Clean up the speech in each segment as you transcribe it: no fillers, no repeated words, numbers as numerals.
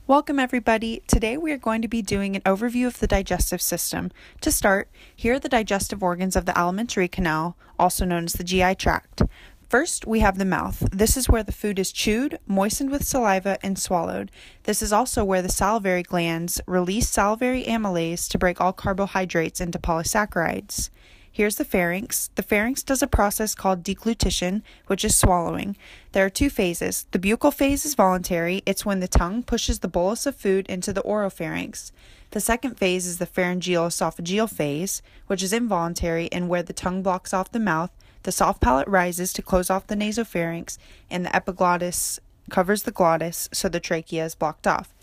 Welcome everybody. Today we are going to be doing an overview of the digestive system. To start, here are the digestive organs of the alimentary canal, also known as the GI tract. First, we have the mouth. This is where the food is chewed, moistened with saliva, and swallowed. This is also where the salivary glands release salivary amylase to break all carbohydrates into polysaccharides. Here's the pharynx. The pharynx does a process called deglutition, which is swallowing. There are two phases. The buccal phase is voluntary. It's when the tongue pushes the bolus of food into the oropharynx. The second phase is the pharyngeal-esophageal phase, which is involuntary and where the tongue blocks off the mouth, the soft palate rises to close off the nasopharynx, and the epiglottis covers the glottis so the trachea is blocked off.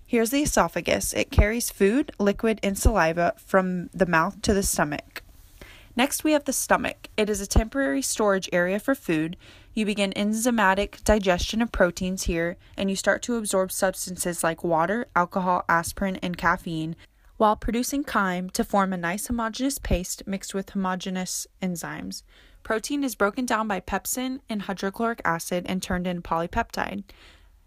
Here's the esophagus. It carries food, liquid, and saliva from the mouth to the stomach. Next, we have the stomach. It is a temporary storage area for food. You begin enzymatic digestion of proteins here, and you start to absorb substances like water, alcohol, aspirin, and caffeine, while producing chyme to form a nice homogeneous paste mixed with homogeneous enzymes. Protein is broken down by pepsin and hydrochloric acid and turned into polypeptide.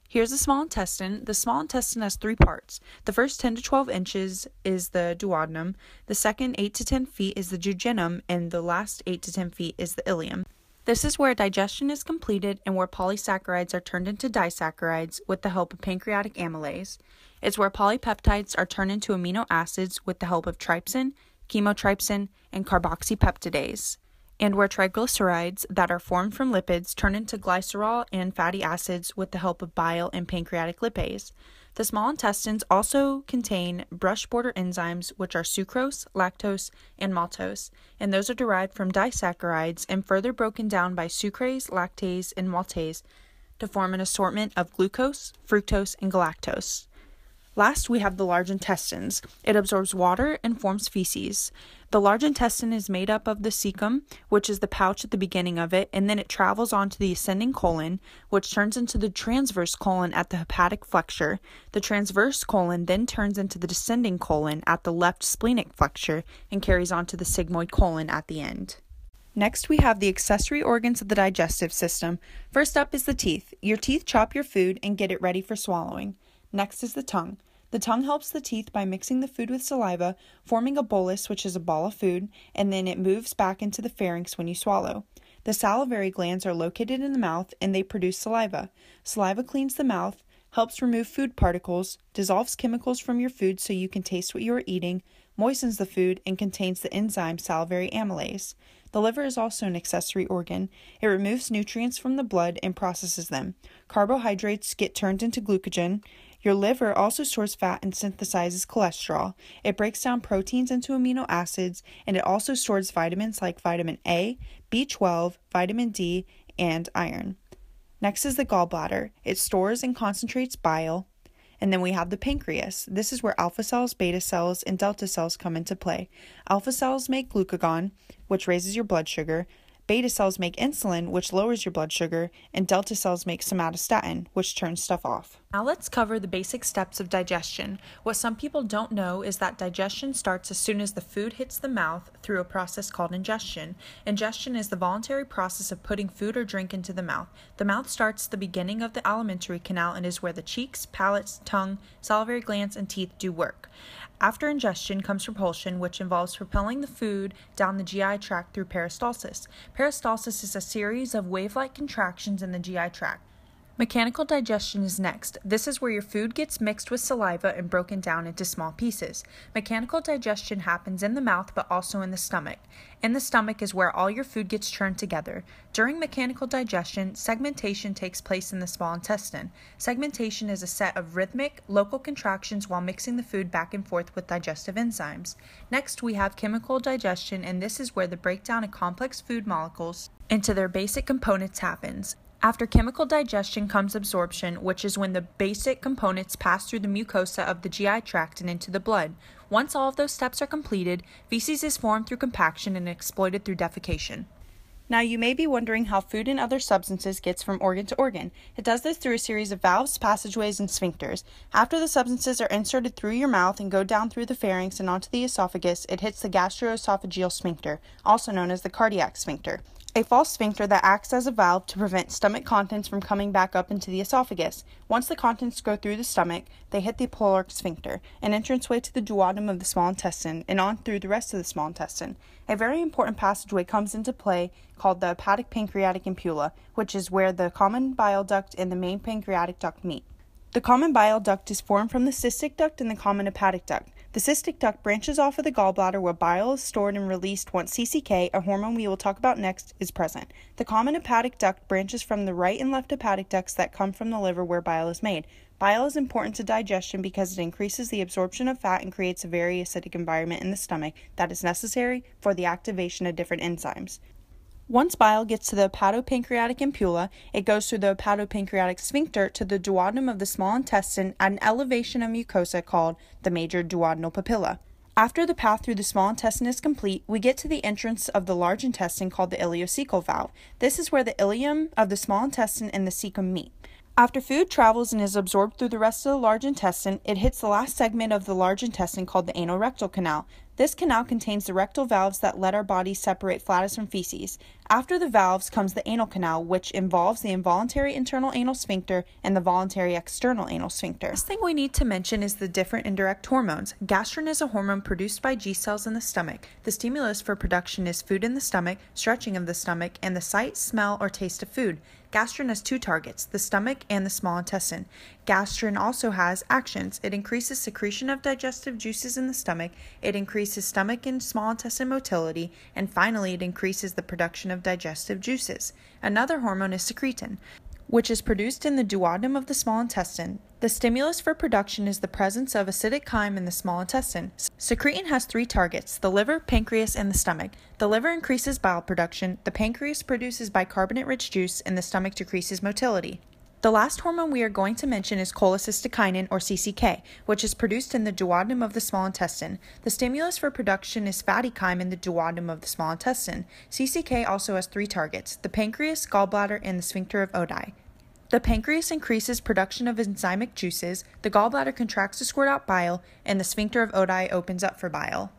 Here's the small intestine. The small intestine has three parts. The first 10 to 12 inches is the duodenum, the second 8 to 10 feet is the jejunum, and the last 8 to 10 feet is the ileum. This is where digestion is completed and where polysaccharides are turned into disaccharides with the help of pancreatic amylase. It's where polypeptides are turned into amino acids with the help of trypsin, chymotrypsin, and carboxypeptidase, and where triglycerides that are formed from lipids turn into glycerol and fatty acids with the help of bile and pancreatic lipase. The small intestines also contain brush border enzymes, which are sucrose, lactose, and maltose, and those are derived from disaccharides and further broken down by sucrase, lactase, and maltase to form an assortment of glucose, fructose, and galactose. Last, we have the large intestines. It absorbs water and forms feces. The large intestine is made up of the cecum, which is the pouch at the beginning of it, and then it travels on to the ascending colon, which turns into the transverse colon at the hepatic flexure. The transverse colon then turns into the descending colon at the left splenic flexure and carries on to the sigmoid colon at the end. Next, we have the accessory organs of the digestive system. First up is the teeth. Your teeth chop your food and get it ready for swallowing. Next is the tongue. The tongue helps the teeth by mixing the food with saliva, forming a bolus, which is a ball of food, and then it moves back into the pharynx when you swallow. The salivary glands are located in the mouth, and they produce saliva. Saliva cleans the mouth, helps remove food particles, dissolves chemicals from your food so you can taste what you are eating, moistens the food, and contains the enzyme salivary amylase. The liver is also an accessory organ. It removes nutrients from the blood and processes them. Carbohydrates get turned into glycogen. Your liver also stores fat and synthesizes cholesterol. It breaks down proteins into amino acids, and it also stores vitamins like vitamin A, B12, vitamin D, and iron. Next is the gallbladder. It stores and concentrates bile. And then we have the pancreas. This is where alpha cells, beta cells, and delta cells come into play. Alpha cells make glucagon, which raises your blood sugar. Beta cells make insulin, which lowers your blood sugar, and delta cells make somatostatin, which turns stuff off. Now let's cover the basic steps of digestion. What some people don't know is that digestion starts as soon as the food hits the mouth through a process called ingestion. Ingestion is the voluntary process of putting food or drink into the mouth. The mouth starts at the beginning of the alimentary canal and is where the cheeks, palates, tongue, salivary glands, and teeth do work. After ingestion comes repulsion, which involves propelling the food down the GI tract through peristalsis. Peristalsis is a series of wave-like contractions in the GI tract. Mechanical digestion is next. This is where your food gets mixed with saliva and broken down into small pieces. Mechanical digestion happens in the mouth but also in the stomach. In the stomach is where all your food gets churned together. During mechanical digestion, segmentation takes place in the small intestine. Segmentation is a set of rhythmic, local contractions while mixing the food back and forth with digestive enzymes. Next, we have chemical digestion, and this is where the breakdown of complex food molecules into their basic components happens. After chemical digestion comes absorption, which is when the basic components pass through the mucosa of the GI tract and into the blood. Once all of those steps are completed, feces is formed through compaction and exploited through defecation. Now you may be wondering how food and other substances gets from organ to organ. It does this through a series of valves, passageways, and sphincters. After the substances are inserted through your mouth and go down through the pharynx and onto the esophagus, it hits the gastroesophageal sphincter, also known as the cardiac sphincter. a false sphincter that acts as a valve to prevent stomach contents from coming back up into the esophagus. Once the contents go through the stomach, they hit the pyloric sphincter, an entranceway to the duodenum of the small intestine, and on through the rest of the small intestine. A very important passageway comes into play called the hepatic pancreatic ampulla, which is where the common bile duct and the main pancreatic duct meet. The common bile duct is formed from the cystic duct and the common hepatic duct. The cystic duct branches off of the gallbladder where bile is stored and released once CCK, a hormone we will talk about next, is present. The common hepatic duct branches from the right and left hepatic ducts that come from the liver where bile is made. Bile is important to digestion because it increases the absorption of fat and creates a very acidic environment in the stomach that is necessary for the activation of different enzymes. Once bile gets to the hepatopancreatic ampulla, it goes through the hepatopancreatic sphincter to the duodenum of the small intestine at an elevation of mucosa called the major duodenal papilla. After the path through the small intestine is complete, we get to the entrance of the large intestine called the ileocecal valve. This is where the ileum of the small intestine and the cecum meet. After food travels and is absorbed through the rest of the large intestine, it hits the last segment of the large intestine called the anorectal canal. This canal contains the rectal valves that let our bodies separate flatus from feces. After the valves comes the anal canal, which involves the involuntary internal anal sphincter and the voluntary external anal sphincter. Last thing we need to mention is the different indirect hormones. Gastrin is a hormone produced by G cells in the stomach. The stimulus for production is food in the stomach, stretching of the stomach, and the sight, smell, or taste of food. Gastrin has two targets, the stomach and the small intestine. Gastrin also has actions. It increases secretion of digestive juices in the stomach, it increases stomach and small intestine motility, and finally it increases the production of digestive juices. Another hormone is secretin, which is produced in the duodenum of the small intestine. The stimulus for production is the presence of acidic chyme in the small intestine. Secretin has three targets, the liver, pancreas, and the stomach. The liver increases bile production, the pancreas produces bicarbonate-rich juice, and the stomach decreases motility. The last hormone we are going to mention is cholecystokinin, or CCK, which is produced in the duodenum of the small intestine. The stimulus for production is fatty chyme in the duodenum of the small intestine. CCK also has three targets, the pancreas, gallbladder, and the sphincter of Oddi. The pancreas increases production of enzymic juices, the gallbladder contracts to squirt out bile, and the sphincter of Oddi opens up for bile.